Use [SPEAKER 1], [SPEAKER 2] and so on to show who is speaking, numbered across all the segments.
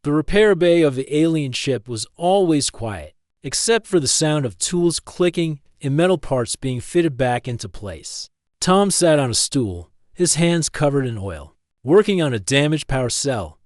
[SPEAKER 1] The repair bay of the alien ship was always quiet, except for the sound of tools clicking and metal parts being fitted back into place. Tom sat on a stool, his hands covered in oil, working on a damaged power cell.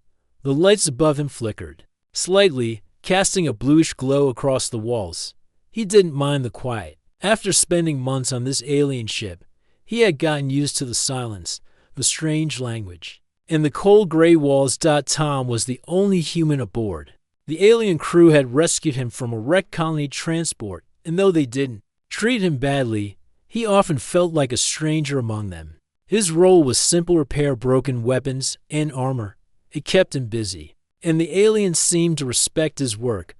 [SPEAKER 1] The lights above him flickered slightly, casting a bluish glow across the walls. He didn't mind the quiet. After spending months on this alien ship, he had gotten used to the silence, the strange language, and the cold gray walls. Tom was the only human aboard. The alien crew had rescued him from a wrecked colony transport, and though they didn't treat him badly, he often felt like a stranger among them. His role was simple: repair broken weapons and armor. It kept him busy, and the aliens seemed to respect his work.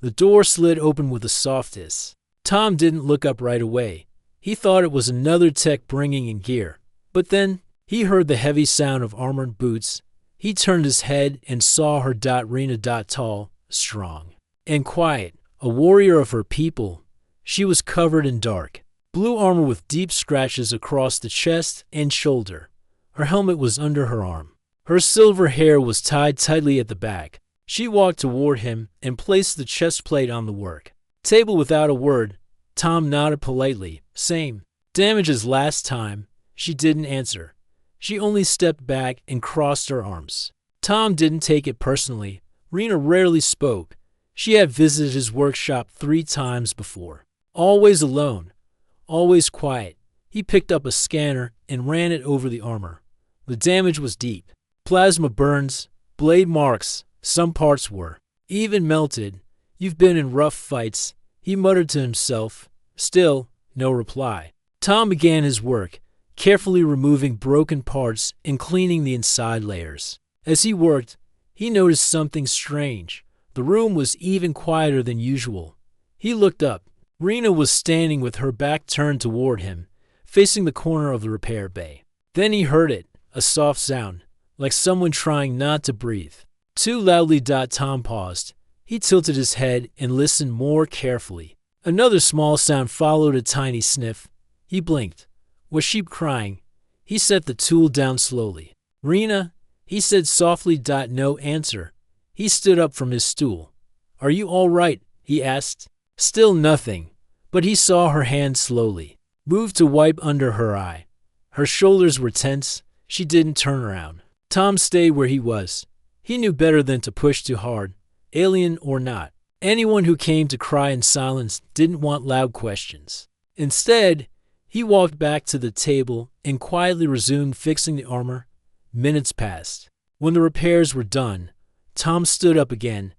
[SPEAKER 1] The door slid open with a soft hiss. Tom didn't look up right away. He thought it was another tech bringing in gear. But then he heard the heavy sound of armored boots. He turned his head and saw her. Rena. Tall, strong, and quiet, a warrior of her people. She was covered in dark blue armor with deep scratches across the chest and shoulder. Her helmet was under her arm. Her silver hair was tied tightly at the back. She walked toward him and placed the chest plate on the work table without a word. Tom nodded politely. Same damage as last time. She didn't answer. She only stepped back and crossed her arms. Tom didn't take it personally. Rena rarely spoke. She had visited his workshop 3 times before. Always alone, always quiet. He picked up a scanner and ran it over the armor. The damage was deep. Plasma burns, blade marks. Some parts were even melted. You've been in rough fights, he muttered to himself. Still, no reply. Tom began his work, carefully removing broken parts and cleaning the inside layers. As he worked, he noticed something strange. The room was even quieter than usual. He looked up. Rena was standing with her back turned toward him, facing the corner of the repair bay. Then he heard it, a soft sound, like someone trying not to breathe. Too loudly. Tom paused. He tilted his head and listened more carefully. Another small sound followed, a tiny sniff. He blinked. Was she crying? He set the tool down slowly. Rena, he said softly. No answer. He stood up from his stool. Are you all right? He asked. Still nothing, but he saw her hand slowly move to wipe under her eye. Her shoulders were tense. She didn't turn around. Tom stayed where he was. He knew better than to push too hard, alien or not. Anyone who came to cry in silence didn't want loud questions. Instead, he walked back to the table and quietly resumed fixing the armor. Minutes passed. When the repairs were done, Tom stood up again.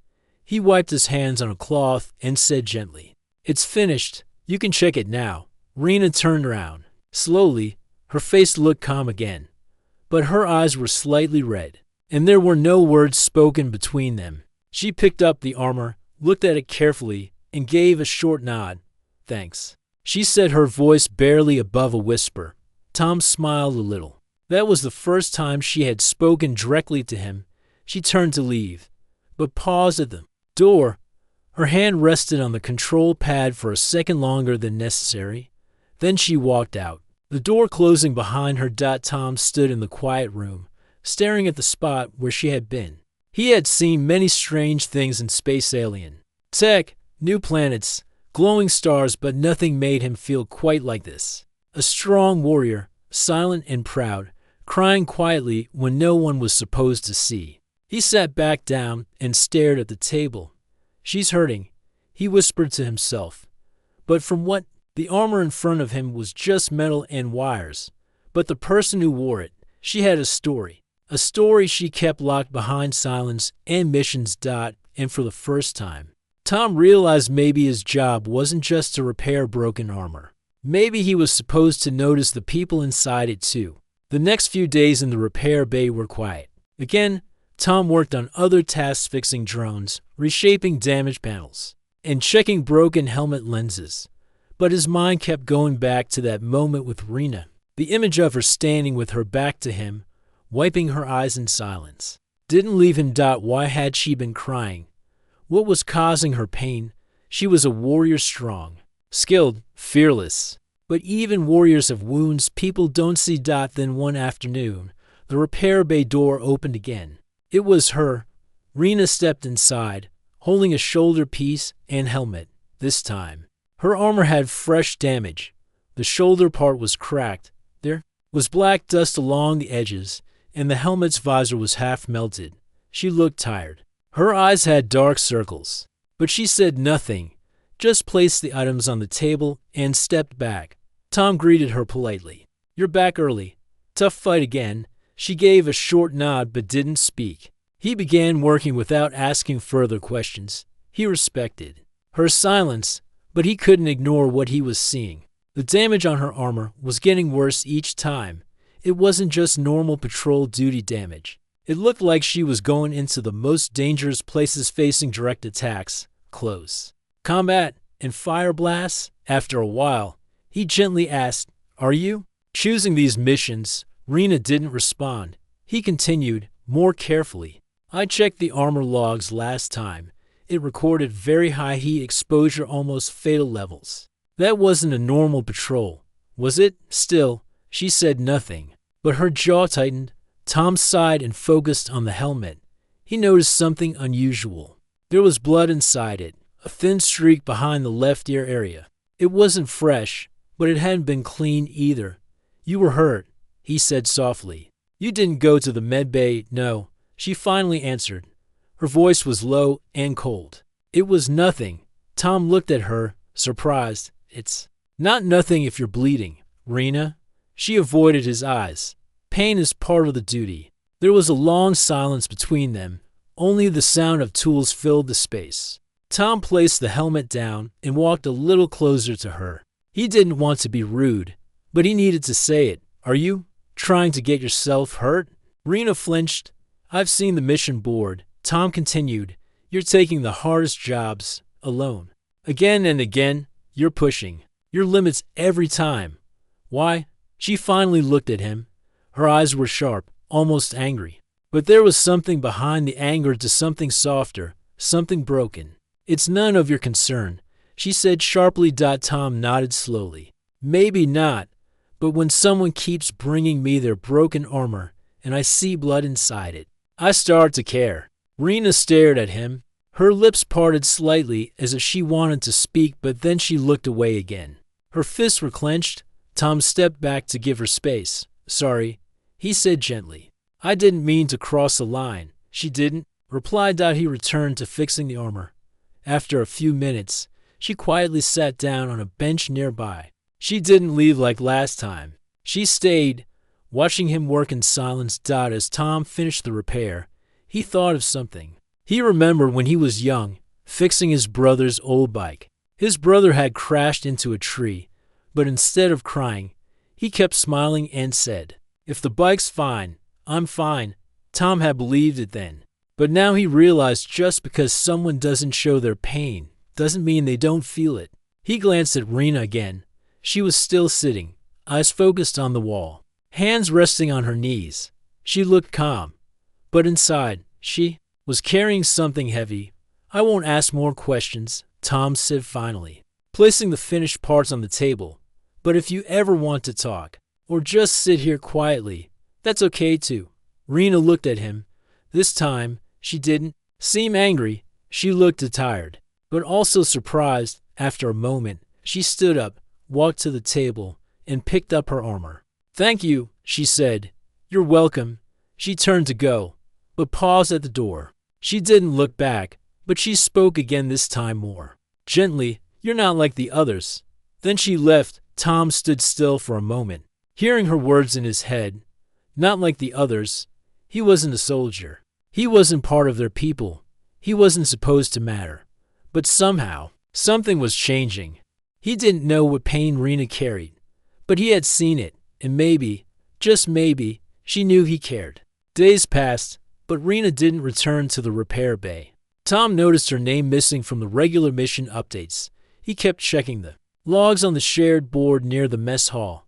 [SPEAKER 1] He wiped his hands on a cloth and said gently, It's finished. You can check it now. Rena turned around. Slowly, her face looked calm again, but her eyes were slightly red, and there were no words spoken between them. She picked up the armor, looked at it carefully, and gave a short nod. Thanks, she said, her voice barely above a whisper. Tom smiled a little. That was the first time she had spoken directly to him. She turned to leave, but paused at the door. Her hand rested on the control pad for a second longer than necessary. Then she walked out, the door closing behind her. Tom stood in the quiet room, staring at the spot where she had been. He had seen many strange things in space: alien tech, new planets, glowing stars, but nothing made him feel quite like this. A strong warrior, silent and proud, crying quietly when no one was supposed to see. He sat back down and stared at the table. She's hurting, he whispered to himself. But from what? The armor in front of him was just metal and wires. But the person who wore it, she had a story. A story she kept locked behind silence and missions. And for the first time, Tom realized maybe his job wasn't just to repair broken armor. Maybe he was supposed to notice the people inside it too. The next few days in the repair bay were quiet. Again, Tom worked on other tasks, fixing drones, reshaping damaged panels, and checking broken helmet lenses. But his mind kept going back to that moment with Rena. The image of her standing with her back to him, wiping her eyes in silence, didn't leave him. Why had she been crying? What was causing her pain? She was a warrior, strong, skilled, fearless. But even warriors have wounds people don't see. Then one afternoon, the repair bay door opened again. It was her, Rena stepped inside, holding a shoulder piece and helmet. This time, her armor had fresh damage. The shoulder part was cracked. There was black dust along the edges, and the helmet's visor was half melted. She looked tired. Her eyes had dark circles. But she said nothing, just placed the items on the table and stepped back. Tom greeted her politely. "You're back early. Tough fight again." She gave a short nod but didn't speak. He began working without asking further questions. He respected her silence, but he couldn't ignore what he was seeing. The damage on her armor was getting worse each time. It wasn't just normal patrol duty damage. It looked like she was going into the most dangerous places, facing direct attacks, close combat, and fire blasts. After a while, he gently asked, "Are you choosing these missions?" Rena didn't respond. He continued, more carefully. "I checked the armor logs last time. It recorded very high heat exposure, almost fatal levels. That wasn't a normal patrol, was it?" Still, she said nothing, but her jaw tightened. Tom sighed and focused on the helmet. He noticed something unusual. There was blood inside it, a thin streak behind the left ear area. It wasn't fresh, but it hadn't been cleaned either. "You were hurt," he said softly. "You didn't go to the med bay?" "No," she finally answered. Her voice was low and cold. "It was nothing." Tom looked at her, surprised. "It's not nothing if you're bleeding, Rena." She avoided his eyes. Pain is part of the duty. There was a long silence between them. Only the sound of tools filled the space. Tom placed the helmet down and walked a little closer to her. He didn't want to be rude, but he needed to say it. "Are you trying to get yourself hurt?" Rena flinched. "I've seen the mission board," Tom continued. "You're taking the hardest jobs, alone. Again and again, you're pushing your limits every time. Why?" She finally looked at him. Her eyes were sharp, almost angry. But there was something behind the anger, to something softer, something broken. "It's none of your concern," she said sharply. Tom nodded slowly. "Maybe not, but when someone keeps bringing me their broken armor and I see blood inside it, I start to care." Rena stared at him. Her lips parted slightly as if she wanted to speak, but then she looked away again. Her fists were clenched. Tom stepped back to give her space. "Sorry," he said gently. "I didn't mean to cross the line." "She didn't," replied. He returned to fixing the armor. After a few minutes, she quietly sat down on a bench nearby. She didn't leave like last time. She stayed, watching him work in silence. As Tom finished the repair, he thought of something. He remembered when he was young, fixing his brother's old bike. His brother had crashed into a tree, but instead of crying, he kept smiling and said, "If the bike's fine, I'm fine." Tom had believed it then, but now he realized just because someone doesn't show their pain doesn't mean they don't feel it. He glanced at Rena again. She was still sitting, eyes focused on the wall, hands resting on her knees. She looked calm, but inside, she was carrying something heavy. "I won't ask more questions," Tom said finally, placing the finished parts on the table. "But if you ever want to talk, or just sit here quietly, that's okay too." Rena looked at him. This time, she didn't seem angry. She looked tired, but also surprised. After a moment, she stood up, walked to the table, and picked up her armor. "Thank you," she said. "You're welcome." She turned to go, but paused at the door. She didn't look back, but she spoke again, this time more gently. "You're not like the others." Then she left. Tom stood still for a moment, hearing her words in his head. Not like the others. He wasn't a soldier. He wasn't part of their people. He wasn't supposed to matter. But somehow, something was changing. He didn't know what pain Rena carried, but he had seen it, and maybe, just maybe, she knew he cared. Days passed, but Rena didn't return to the repair bay. Tom noticed her name missing from the regular mission updates. He kept checking the logs on the shared board near the mess hall.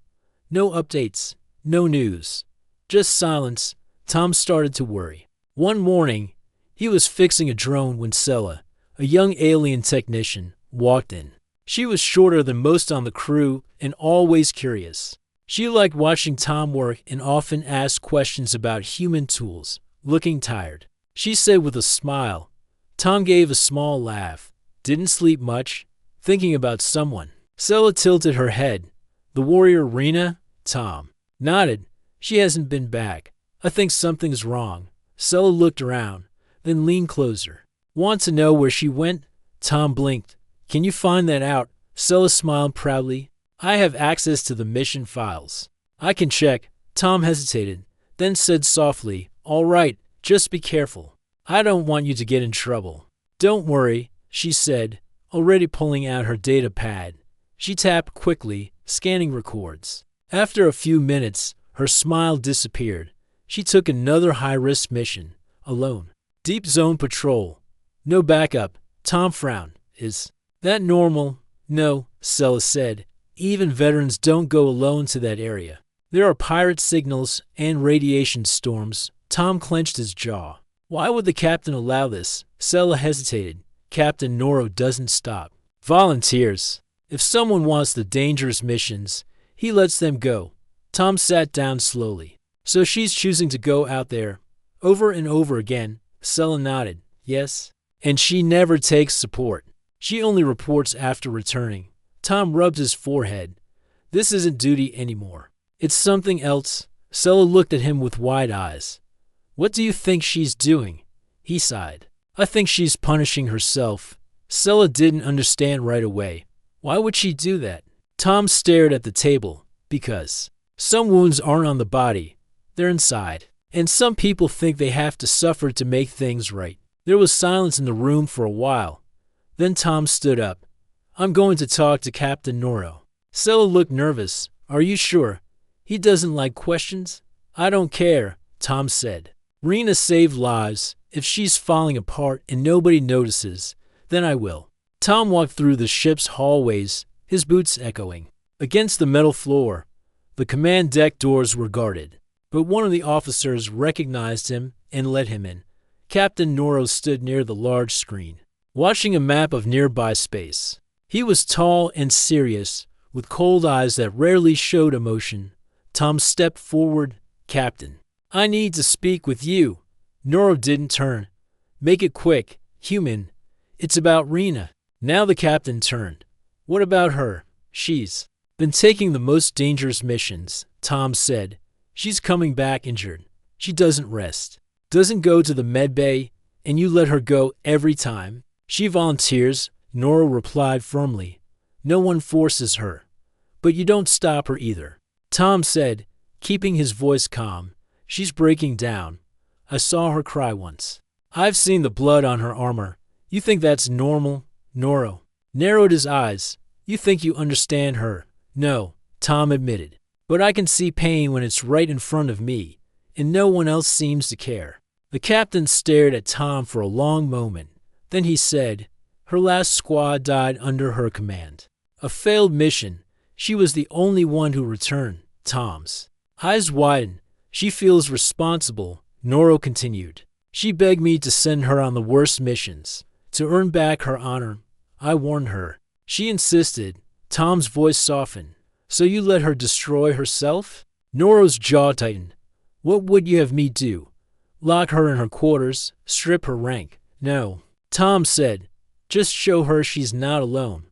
[SPEAKER 1] No updates, no news, just silence. Tom started to worry. One morning, he was fixing a drone when Sella, a young alien technician, walked in. She was shorter than most on the crew and always curious. She liked watching Tom work and often asked questions about human tools. Looking tired, she said with a smile. Tom gave a small laugh. Didn't sleep much? Thinking about someone. Sela tilted her head. The warrior Rena? Tom nodded. She hasn't been back. I think something's wrong. Sela looked around, then leaned closer. Want to know where she went? Tom blinked. Can you find that out? Sela smiled proudly. I have access to the mission files. I can check. Tom hesitated, then said softly, All right, just be careful. I don't want you to get in trouble. Don't worry, she said, already pulling out her data pad. She tapped quickly, scanning records. After a few minutes, her smile disappeared. She took another high-risk mission, alone. Deep zone patrol. No backup. Tom frowned. Is that normal? No, Sela said. Even veterans don't go alone to that area. There are pirate signals and radiation storms. Tom clenched his jaw. Why would the captain allow this? Sela hesitated. Captain Noro doesn't stop. Volunteers. If someone wants the dangerous missions, he lets them go. Tom sat down slowly. So she's choosing to go out there. Over and over again. Sela nodded. Yes. And she never takes support. She only reports after returning. Tom rubbed his forehead. This isn't duty anymore. It's something else. Sela looked at him with wide eyes. What do you think she's doing? He sighed. I think she's punishing herself. Sela didn't understand right away. Why would she do that? Tom stared at the table. Because some wounds aren't on the body. They're inside. And some people think they have to suffer to make things right. There was silence in the room for a while. Then Tom stood up. I'm going to talk to Captain Noro. Sela looked nervous. Are you sure? He doesn't like questions? I don't care, Tom said. Rena saved lives. If she's falling apart and nobody notices, then I will. Tom walked through the ship's hallways, his boots echoing. Against the metal floor, the command deck doors were guarded. But one of the officers recognized him and let him in. Captain Noro stood near the large screen, watching a map of nearby space. He was tall and serious, with cold eyes that rarely showed emotion. Tom stepped forward. Captain, I need to speak with you. Noro didn't turn. Make it quick, human. It's about Rena. Now the captain turned. What about her? She's been taking the most dangerous missions, Tom said. She's coming back injured. She doesn't rest. Doesn't go to the med bay, and you let her go every time. She volunteers, Noro replied firmly. No one forces her. But you don't stop her either. Tom said, keeping his voice calm. She's breaking down. I saw her cry once. I've seen the blood on her armor. You think that's normal? Noro narrowed his eyes. You think you understand her? No, Tom admitted. But I can see pain when it's right in front of me, and no one else seems to care. The captain stared at Tom for a long moment. Then he said, her last squad died under her command. A failed mission. She was the only one who returned. Tom's eyes widened. She feels responsible, Noro continued. She begged me to send her on the worst missions, to earn back her honor. I warned her. She insisted. Tom's voice softened. So you let her destroy herself? Noro's jaw tightened. What would you have me do? Lock her in her quarters, strip her rank? No. Tom said, just show her she's not alone.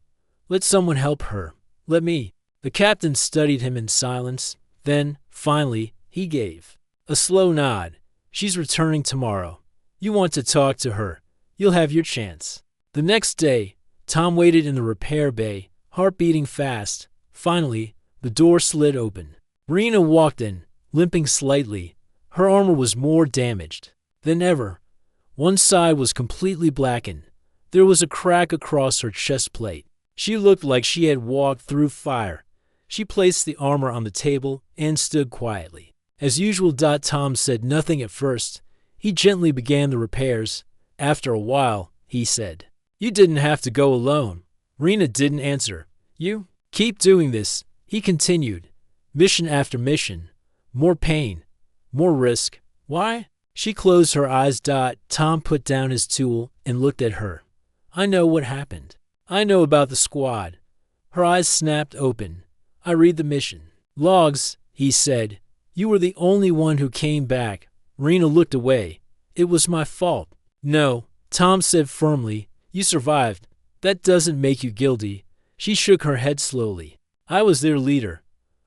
[SPEAKER 1] Let someone help her. Let me. The captain studied him in silence. Then, finally, he gave a slow nod. She's returning tomorrow. You want to talk to her. You'll have your chance. The next day, Tom waited in the repair bay, heart beating fast. Finally, the door slid open. Rena walked in, limping slightly. Her armor was more damaged than ever. One side was completely blackened. There was a crack across her chest plate. She looked like she had walked through fire. She placed the armor on the table and stood quietly. As usual, Tom said nothing at first. He gently began the repairs. After a while, he said, You didn't have to go alone. Rena didn't answer. You keep doing this, he continued. Mission after mission. More pain. More risk. Why? She closed her eyes. Tom put down his tool and looked at her. I know what happened. I know about the squad. Her eyes snapped open. I read the mission logs, he said. You were the only one who came back. Rena looked away. It was my fault. No, Tom said firmly. You survived. That doesn't make you guilty. She shook her head slowly. I was their leader.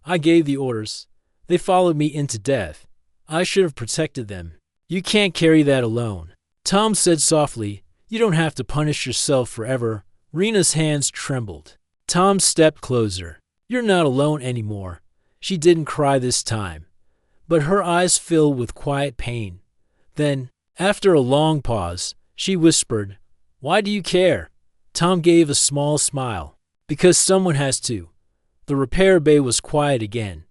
[SPEAKER 1] I gave the orders. They followed me into death. I should have protected them. You can't carry that alone. Tom said softly. You don't have to punish yourself forever. Rena's hands trembled. Tom stepped closer. You're not alone anymore. She didn't cry this time, but her eyes filled with quiet pain. Then, after a long pause, she whispered, Why do you care? Tom gave a small smile. Because someone has to. The repair bay was quiet again,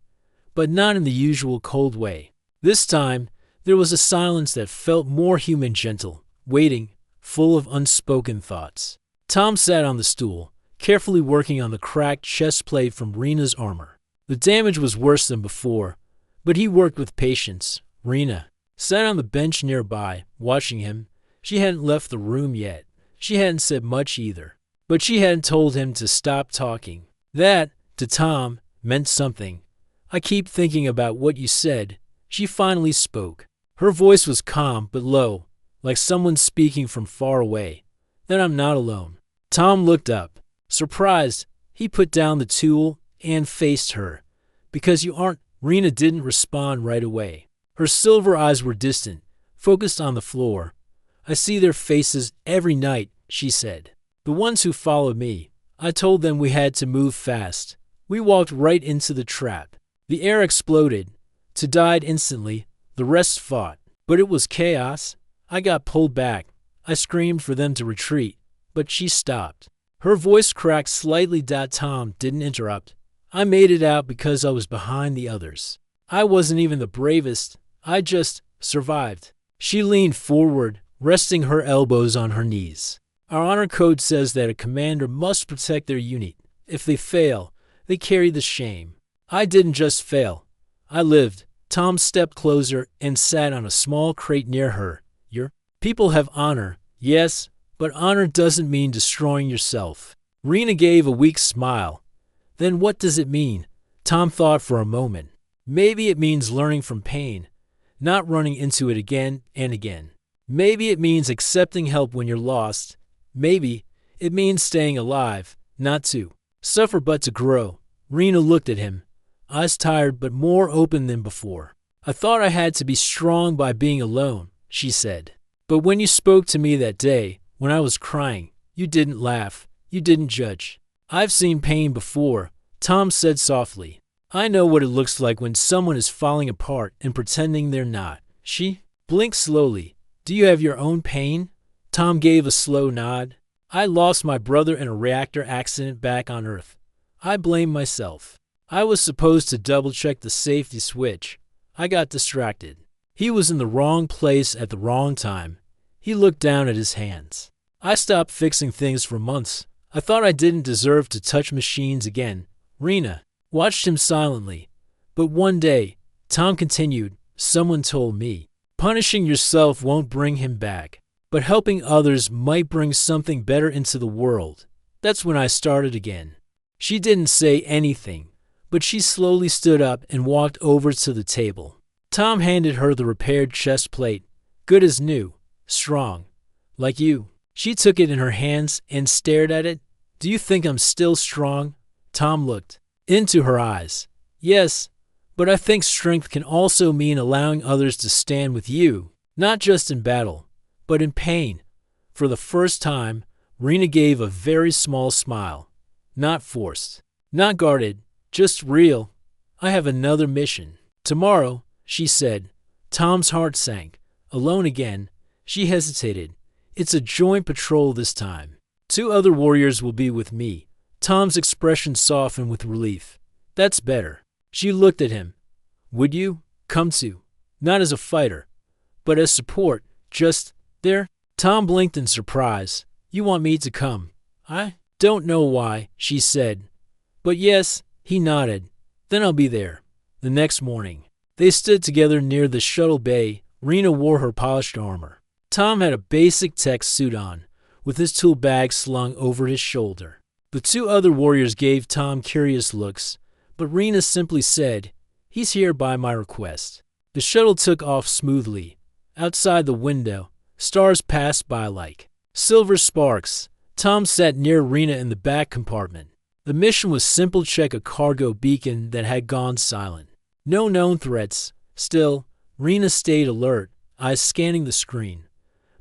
[SPEAKER 1] but not in the usual cold way. This time, there was a silence that felt more human, gentle, waiting, full of unspoken thoughts. Tom sat on the stool, carefully working on the cracked chest plate from Rena's armor. The damage was worse than before, but he worked with patience. Rena sat on the bench nearby, watching him. She hadn't left the room yet. She hadn't said much either, but she hadn't told him to stop talking. That, to Tom, meant something. I keep thinking about what you said. She finally spoke. Her voice was calm but low, like someone speaking from far away. Then I'm not alone. Tom looked up. Surprised, he put down the tool and faced her. Because you aren't. Rena didn't respond right away. Her silver eyes were distant, focused on the floor. I see their faces every night, she said. The ones who followed me. I told them we had to move fast. We walked right into the trap. The air exploded. Two died instantly. The rest fought. But it was chaos. I got pulled back. I screamed for them to retreat, but she stopped. Her voice cracked slightly. Tom didn't interrupt. I made it out because I was behind the others. I wasn't even the bravest. I just survived. She leaned forward, resting her elbows on her knees. Our honor code says that a commander must protect their unit. If they fail, they carry the shame. I didn't just fail. I lived. Tom stepped closer and sat on a small crate near her. Your people have honor, yes, but honor doesn't mean destroying yourself. Rena gave a weak smile. Then what does it mean? Tom thought for a moment. Maybe it means learning from pain, not running into it again and again. Maybe it means accepting help when you're lost. Maybe it means staying alive, not to suffer but to grow. Rena looked at him, eyes tired but more open than before. I thought I had to be strong by being alone, she said. But when you spoke to me that day, when I was crying, you didn't laugh, you didn't judge. I've seen pain before, Tom said softly. I know what it looks like when someone is falling apart and pretending they're not. She blinked slowly. Do you have your own pain? Tom gave a slow nod. I lost my brother in a reactor accident back on Earth. I blame myself. I was supposed to double-check the safety switch. I got distracted. He was in the wrong place at the wrong time. He looked down at his hands. I stopped fixing things for months. I thought I didn't deserve to touch machines again. Rena watched him silently. But one day, Tom continued, someone told me, punishing yourself won't bring him back, but helping others might bring something better into the world. That's when I started again. She didn't say anything, but she slowly stood up and walked over to the table. Tom handed her the repaired chest plate, good as new, strong, like you. She took it in her hands and stared at it. Do you think I'm still strong? Tom looked into her eyes. Yes, but I think strength can also mean allowing others to stand with you, not just in battle, but in pain. For the first time, Rena gave a very small smile. Not forced, not guarded, just real. I have another mission. Tomorrow, she said. Tom's heart sank. Alone again, she hesitated. It's a joint patrol this time. 2 other warriors will be with me. Tom's expression softened with relief. That's better. She looked at him. Would you come to? Not as a fighter, but as support, just there? Tom blinked in surprise. You want me to come? I don't know why, she said. But yes, he nodded. Then I'll be there. The next morning, they stood together near the shuttle bay. Rena wore her polished armor. Tom had a basic tech suit on, with his tool bag slung over his shoulder. The 2 other warriors gave Tom curious looks, but Rena simply said, he's here by my request. The shuttle took off smoothly. Outside the window, stars passed by like silver sparks. Tom sat near Rena in the back compartment. The mission was simple: check a cargo beacon that had gone silent. No known threats. Still, Rena stayed alert, eyes scanning the screen.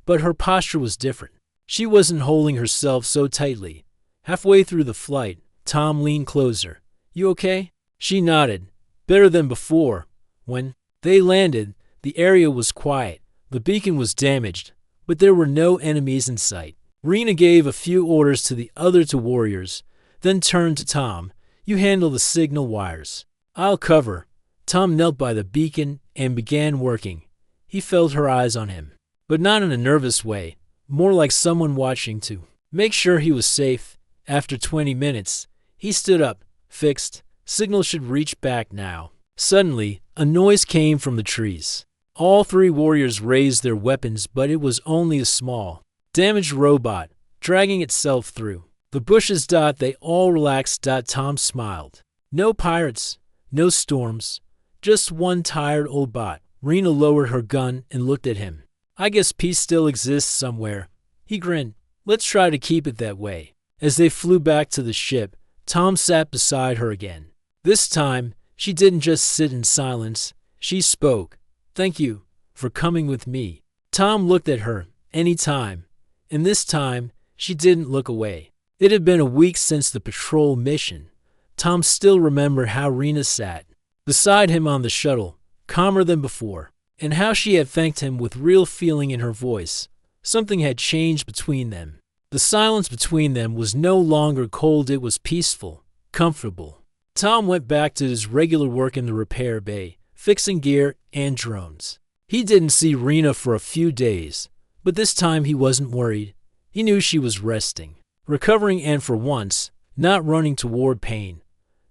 [SPEAKER 1] But her posture was different. She wasn't holding herself so tightly. Halfway through the flight, Tom leaned closer. "You okay?" She nodded. "Better than before." When they landed, the area was quiet. The beacon was damaged, but there were no enemies in sight. Rena gave a few orders to the other two warriors, then turned to Tom. "You handle the signal wires. I'll cover." Tom knelt by the beacon and began working. He felt her eyes on him, but not in a nervous way, more like someone watching to make sure he was safe. After 20 minutes, he stood up, fixed. Signal should reach back now. Suddenly, a noise came from the trees. All three warriors raised their weapons, but it was only a small, damaged robot, dragging itself through the bushes. They all relaxed. Tom smiled. No pirates, no storms, just one tired old bot. Rena lowered her gun and looked at him. "I guess peace still exists somewhere." He grinned. "Let's try to keep it that way." As they flew back to the ship, Tom sat beside her again. This time, she didn't just sit in silence. She spoke. "Thank you for coming with me." Tom looked at her. "Any time." And this time, she didn't look away. It had been a week since the patrol mission. Tom still remembered how Rena sat beside him on the shuttle, calmer than before, and how she had thanked him with real feeling in her voice. Something had changed between them. The silence between them was no longer cold, it was peaceful, comfortable. Tom went back to his regular work in the repair bay, fixing gear and drones. He didn't see Rena for a few days, but this time he wasn't worried. He knew she was resting, recovering, and for once, not running toward pain.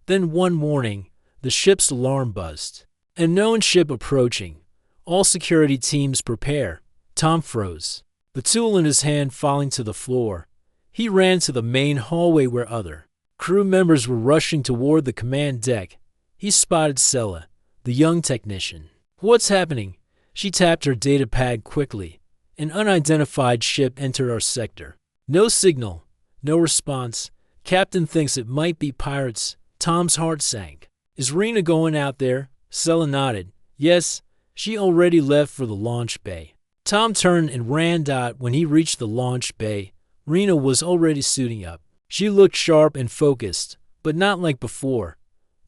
[SPEAKER 1] Then one morning, the ship's alarm buzzed. A known ship approaching. All security teams prepare. Tom froze, the tool in his hand falling to the floor. He ran to the main hallway where other crew members were rushing toward the command deck. He spotted Sella, the young technician. "What's happening?" She tapped her data pad quickly. "An unidentified ship entered our sector. No signal, no response. Captain thinks it might be pirates." Tom's heart sank. "Is Rena going out there?" Sella nodded. "Yes, she already left for the launch bay." Tom turned and ran. When he reached the launch bay, Rena was already suiting up. She looked sharp and focused, but not like before.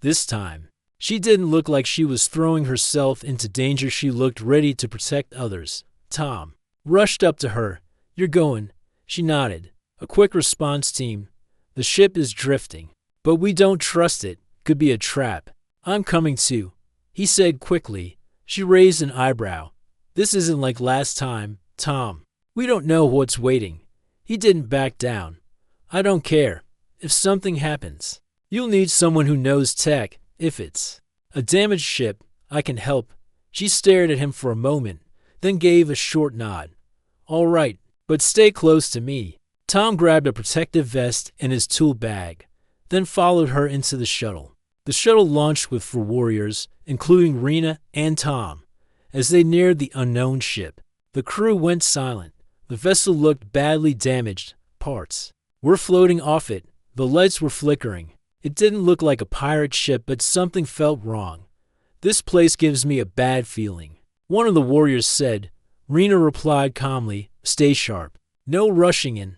[SPEAKER 1] This time, she didn't look like she was throwing herself into danger. She looked ready to protect others. Tom rushed up to her. "You're going." She nodded. "A quick response team. The ship is drifting, but we don't trust it. Could be a trap." "I'm coming too," he said quickly. She raised an eyebrow. "This isn't like last time, Tom. We don't know what's waiting." He didn't back down. "I don't care. If something happens, you'll need someone who knows tech. If it's a damaged ship, I can help." She stared at him for a moment, then gave a short nod. "All right, but stay close to me." Tom grabbed a protective vest and his tool bag, then followed her into the shuttle. The shuttle launched with 4 warriors, including Rena and Tom. As they neared the unknown ship, the crew went silent. The vessel looked badly damaged. Parts were floating off it. The lights were flickering. It didn't look like a pirate ship, but something felt wrong. "This place gives me a bad feeling," one of the warriors said. Rena replied calmly, "Stay sharp. No rushing in."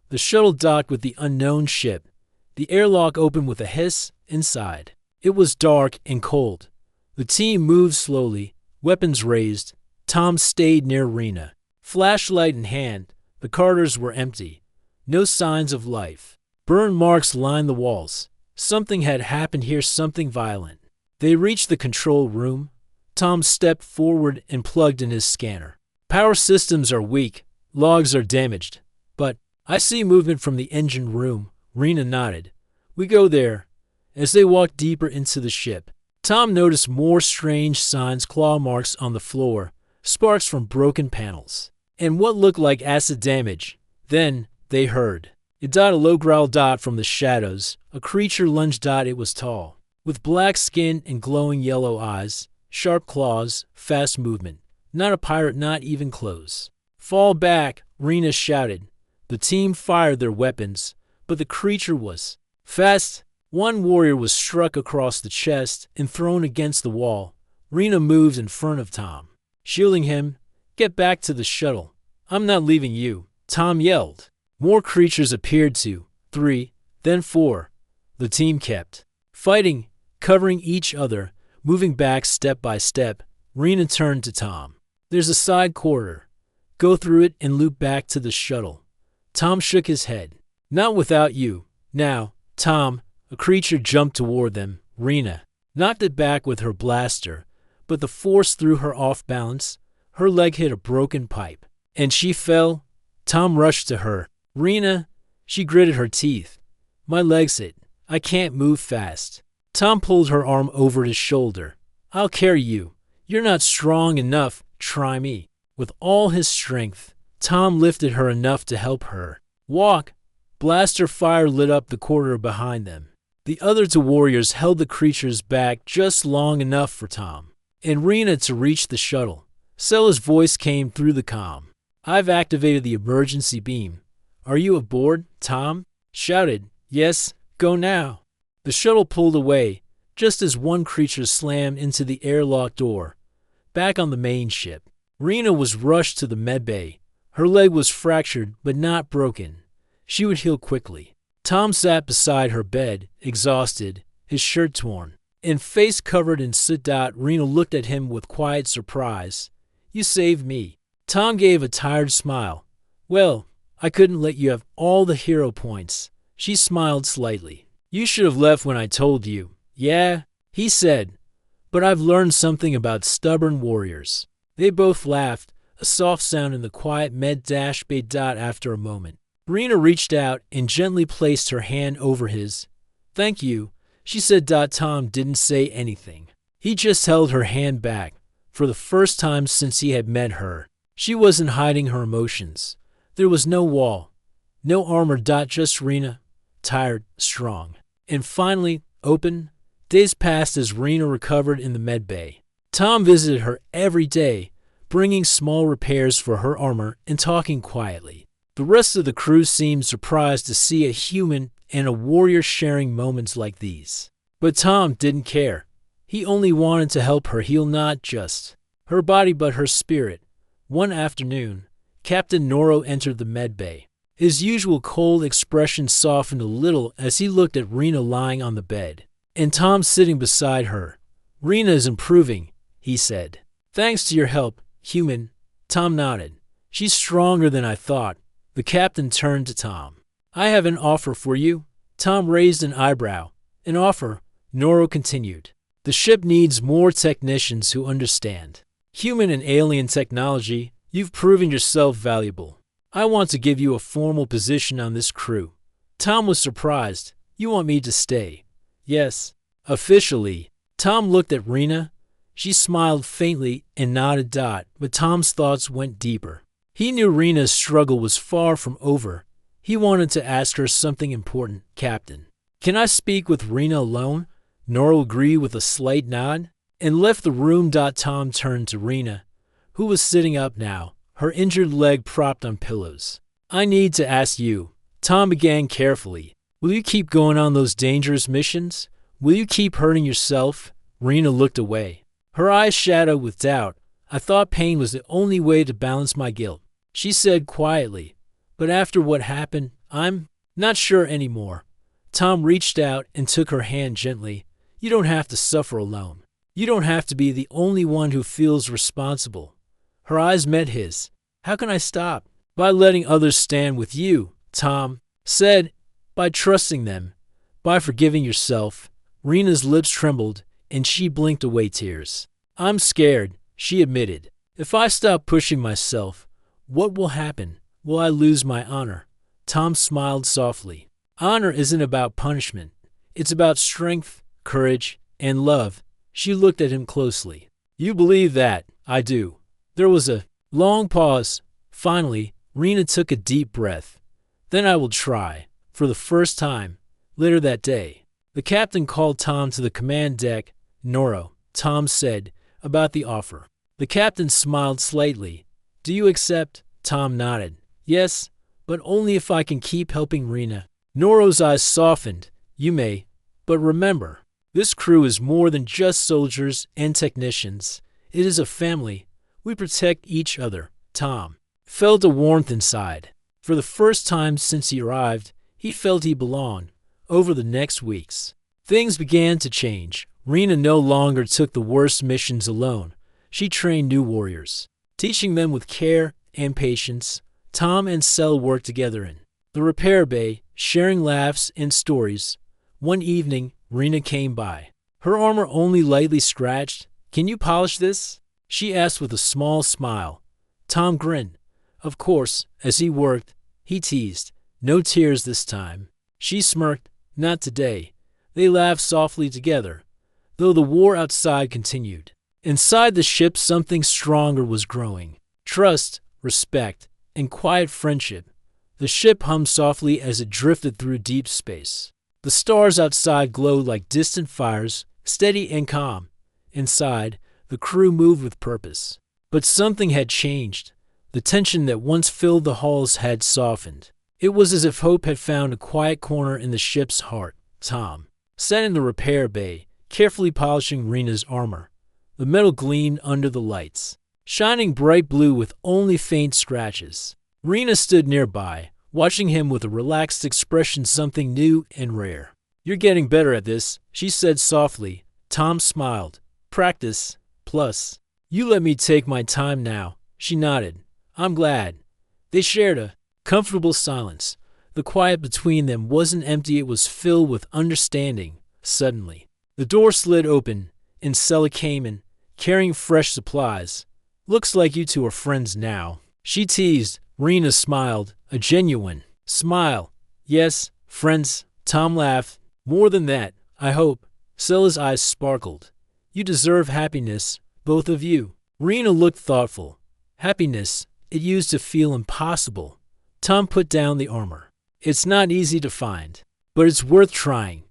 [SPEAKER 1] The shuttle docked with the unknown ship. The airlock opened with a hiss inside. It was dark and cold. The team moved slowly, weapons raised. Tom stayed near Rena, flashlight in hand. The corridors were empty. No signs of life. Burn marks lined the walls. Something had happened here, something violent. They reached the control room. Tom stepped forward and plugged in his scanner. "Power systems are weak. Logs are damaged. But I see movement from the engine room." Rena nodded. "We go there." As they walked deeper into the ship, Tom noticed more strange signs, claw marks on the floor, sparks from broken panels, and what looked like acid damage. Then they heard a low growl from the shadows. A creature lunged. It was tall, with black skin and glowing yellow eyes, sharp claws, fast movement. Not a pirate, not even close. Fall back, Rena shouted. The team fired their weapons, but the creature was fast. One warrior was struck across the chest and thrown against the wall. Rena moved in front of Tom, shielding him. Get back to the shuttle. I'm not leaving you, Tom yelled. More creatures appeared, 2, 3, then 4. The team kept fighting, covering each other, moving back step by step. Rena turned to Tom. There's a side corridor. Go through it and loop back to the shuttle. Tom shook his head. Not without you. Now, Tom. A creature jumped toward them. Rena knocked it back with her blaster, but the force threw her off balance. Her leg hit a broken pipe, and she fell. Tom rushed to her. Rena, she gritted her teeth. My leg's hit. I can't move fast. Tom pulled her arm over his shoulder. I'll carry you. You're not strong enough. Try me. With all his strength, Tom lifted her enough to help her walk. Blaster fire lit up the corridor behind them. The other 2 warriors held the creatures back just long enough for Tom and Rena to reach the shuttle. Sella's voice came through the comm. I've activated the emergency beam. Are you aboard? Tom shouted. Yes, go now. The shuttle pulled away just as one creature slammed into the airlock door. Back on the main ship, Rena was rushed to the medbay. Her leg was fractured but not broken. She would heal quickly. Tom sat beside her bed, exhausted, his shirt torn, and face covered in soot. Rena looked at him with quiet surprise. You saved me. Tom gave a tired smile. Well, I couldn't let you have all the hero points. She smiled slightly. You should have left when I told you. Yeah, he said, but I've learned something about stubborn warriors. They both laughed, a soft sound in the quiet med-bay. After a moment, Rena reached out and gently placed her hand over his. Thank you, she said. Tom didn't say anything. He just held her hand back. For the first time since he had met her, she wasn't hiding her emotions. There was no wall, no armor. Just Rena, tired, strong, and finally open. Days passed as Rena recovered in the medbay. Tom visited her every day, bringing small repairs for her armor and talking quietly. The rest of the crew seemed surprised to see a human and a warrior sharing moments like these. But Tom didn't care. He only wanted to help her heal not just her body but her spirit. One afternoon, Captain Noro entered the medbay. His usual cold expression softened a little as he looked at Rena lying on the bed, and Tom sitting beside her. Rena is improving, he said. Thanks to your help, human. Tom nodded. She's stronger than I thought. The captain turned to Tom. I have an offer for you. Tom raised an eyebrow. An offer, Noro continued. The ship needs more technicians who understand human and alien technology. You've proven yourself valuable. I want to give you a formal position on this crew. Tom was surprised. You want me to stay? Yes, officially. Tom looked at Rena. She smiled faintly and nodded. But Tom's thoughts went deeper. He knew Rena's struggle was far from over. He wanted to ask her something important. Captain, can I speak with Rena alone? Noro agreed with a slight nod and left the room. Tom turned to Rena, who was sitting up now, her injured leg propped on pillows. I need to ask you, Tom began carefully. Will you keep going on those dangerous missions? Will you keep hurting yourself? Rena looked away. Her eyes shadowed with doubt. I thought pain was the only way to balance my guilt, she said quietly. But after what happened, I'm not sure anymore. Tom reached out and took her hand gently. You don't have to suffer alone. You don't have to be the only one who feels responsible. Her eyes met his. How can I stop? By letting others stand with you, Tom said. By trusting them. By forgiving yourself. Rena's lips trembled, and she blinked away tears. I'm scared, she admitted. If I stop pushing myself, what will happen? Will I lose my honor? Tom smiled softly. Honor isn't about punishment. It's about strength, courage, and love. She looked at him closely. You believe that? I do. There was a long pause. Finally, Rena took a deep breath. Then I will try. For the first time. Later that day, the captain called Tom to the command deck. Noro, Tom said, about the offer. The captain smiled slightly. Do you accept? Tom nodded. Yes, but only if I can keep helping Rena. Noro's eyes softened. You may, but remember, this crew is more than just soldiers and technicians. It is a family. We protect each other. Tom felt a warmth inside. For the first time since he arrived, he felt he belonged. Over the next weeks, things began to change. Rena no longer took the worst missions alone. She trained new warriors, teaching them with care and patience. Tom and Cell worked together in the repair bay, sharing laughs and stories. One evening, Rena came by. Her armor only lightly scratched. Can you polish this? She asked with a small smile. Tom grinned. Of course, as he worked, he teased. No tears this time. She smirked. Not today. They laughed softly together, though the war outside continued. Inside the ship, something stronger was growing. Trust, respect, and quiet friendship. The ship hummed softly as it drifted through deep space. The stars outside glowed like distant fires, steady and calm. Inside, the crew moved with purpose. But something had changed. The tension that once filled the halls had softened. It was as if hope had found a quiet corner in the ship's heart. Tom sat in the repair bay, carefully polishing Rena's armor. The metal gleamed under the lights, shining bright blue with only faint scratches. Rena stood nearby, watching him with a relaxed expression, something new and rare. You're getting better at this, she said softly. Tom smiled. Practice, plus. You let me take my time now. She nodded. I'm glad. They shared a comfortable silence. The quiet between them wasn't empty, it was filled with understanding. Suddenly, the door slid open, and Sella came in, carrying fresh supplies. Looks like you two are friends now, she teased. Rena smiled, a genuine smile. Yes, friends, Tom laughed. More than that, I hope. Sella's eyes sparkled. You deserve happiness, both of you. Rena looked thoughtful. Happiness, it used to feel impossible. Tom put down the armor. It's not easy to find, but it's worth trying.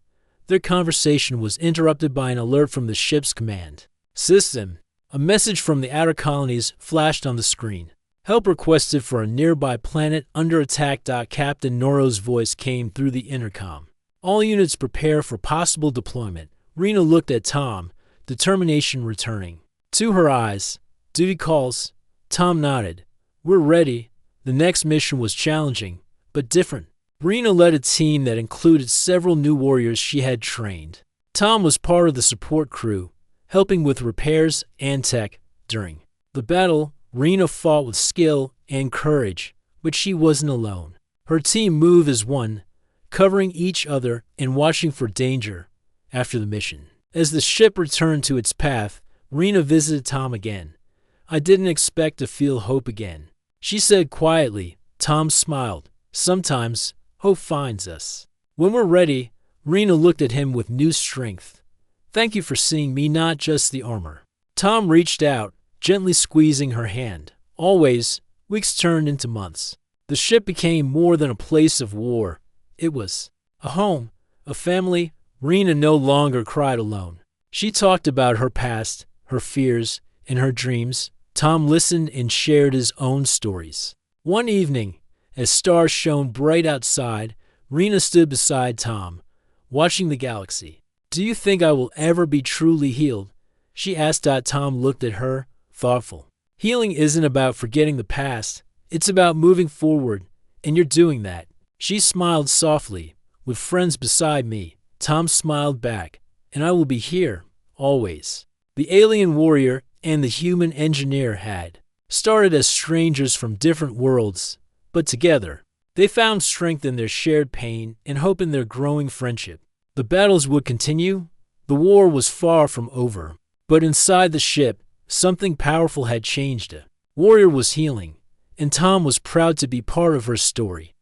[SPEAKER 1] Their conversation was interrupted by an alert from the ship's command system. A message from the outer colonies flashed on the screen. Help requested for a nearby planet under attack. Captain Noro's voice came through the intercom. All units prepare for possible deployment. Rena looked at Tom, determination returning to her eyes. Duty calls. Tom nodded. We're ready. The next mission was challenging, but different. Rena led a team that included several new warriors she had trained. Tom was part of the support crew, helping with repairs and tech. During the battle, Rena fought with skill and courage, but she wasn't alone. Her team moved as one, covering each other and watching for danger. After the mission, as the ship returned to its path, Rena visited Tom again. I didn't expect to feel hope again, she said quietly. Tom smiled. Sometimes, hope finds us when we're ready. Rena looked at him with new strength. Thank you for seeing me, not just the armor. Tom reached out, gently squeezing her hand. Always. Weeks turned into months. The ship became more than a place of war. It was a home, a family. Rena no longer cried alone. She talked about her past, her fears, and her dreams. Tom listened and shared his own stories. One evening, as stars shone bright outside, Rena stood beside Tom, watching the galaxy. Do you think I will ever be truly healed? She asked. Tom looked at her, thoughtful. Healing isn't about forgetting the past. It's about moving forward, and you're doing that. She smiled softly. With friends beside me, Tom smiled back. And I will be here, always. The alien warrior and the human engineer had started as strangers from different worlds, but together, they found strength in their shared pain and hope in their growing friendship. The battles would continue. The war was far from over, but inside the ship, something powerful had changed. A warrior was healing, and Tom was proud to be part of her story.